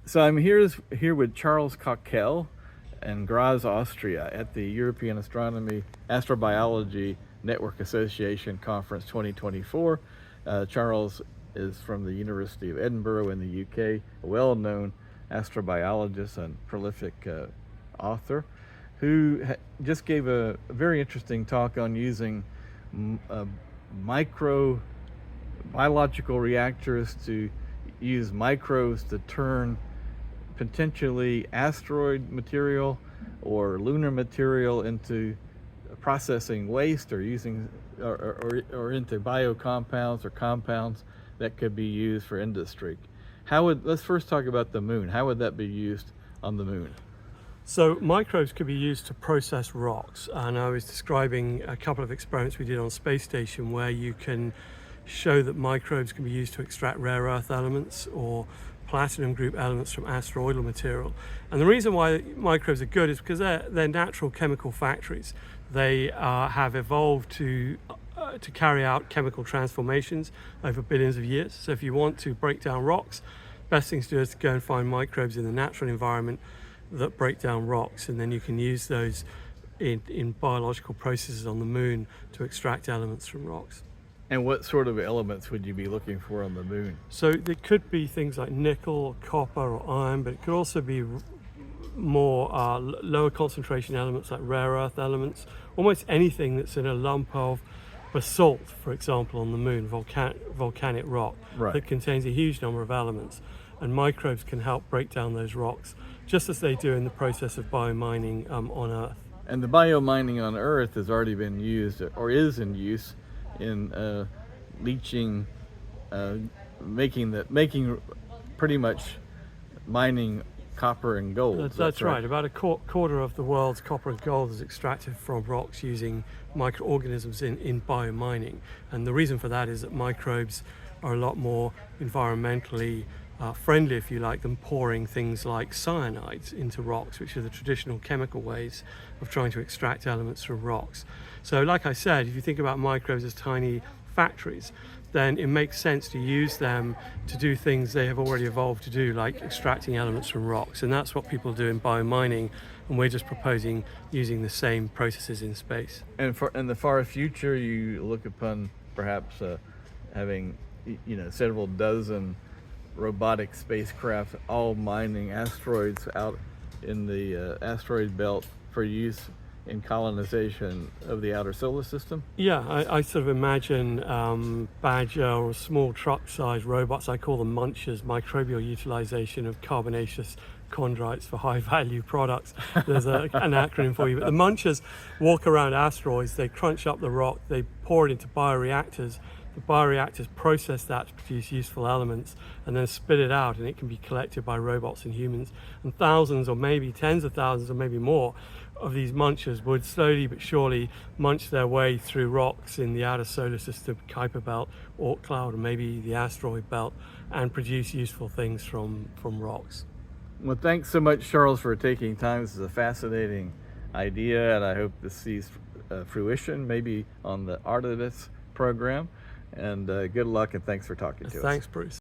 So I'm here with Charles Cockell in Graz, Austria, at the European Astrobiology Network Association Conference 2024. Charles is from the University of Edinburgh in the UK, a well-known astrobiologist and prolific author, who just gave a very interesting talk on using micro biological reactors to use microbes to turn potentially asteroid material or lunar material into processing waste, or using or into biocompounds or compounds that could be used for industry. Let's first talk about the moon. How would that be used on the moon? So microbes could be used to process rocks, and I was describing a couple of experiments we did on space station where you can show that microbes can be used to extract rare earth elements or platinum group elements from asteroidal material. And the reason why microbes are good is because they're natural chemical factories. They have evolved to carry out chemical transformations over billions of years. So if you want to break down rocks, best thing to do is to go and find microbes in the natural environment that break down rocks, and then you can use those in biological processes on the moon to extract elements from rocks. And what sort of elements would you be looking for on the moon? So there could be things like nickel or copper or iron, but it could also be more lower concentration elements like rare earth elements, almost anything that's in a lump of basalt, for example, on the moon, volcanic rock, right, that contains a huge number of elements. And microbes can help break down those rocks, just as they do in the process of biomining on Earth. And the biomining on Earth has already been used, or is in use, in leaching, making pretty much mining copper and gold. That's right. About a quarter of the world's copper and gold is extracted from rocks using microorganisms in biomining. And the reason for that is that microbes are a lot more environmentally friendly, if you like, than pouring things like cyanides into rocks, which are the traditional chemical ways of trying to extract elements from rocks. So like I said, if you think about microbes as tiny factories, then it makes sense to use them to do things they have already evolved to do, like extracting elements from rocks. And that's what people do in biomining, and we're just proposing using the same processes in space. And in the far future, you look upon perhaps having several dozen robotic spacecraft all mining asteroids out in the asteroid belt for use in colonization of the outer solar system? Yeah, I sort of imagine badger or small truck-sized robots. I call them munchers, microbial utilization of carbonaceous chondrites for high-value products. There's an acronym for you. But the munchers walk around asteroids, they crunch up the rock, they pour it into bioreactors. The bioreactors process that to produce useful elements and then spit it out, and it can be collected by robots and humans. And thousands, or maybe tens of thousands, or maybe more, of these munchers would slowly but surely munch their way through rocks in the outer solar system, Kuiper belt, Oort cloud, or maybe the asteroid belt, and produce useful things from rocks. Well, thanks so much, Charles, for taking time. This is a fascinating idea, and I hope this sees fruition, maybe on the Artemis program. And good luck, and thanks for talking to us. Thanks, Bruce.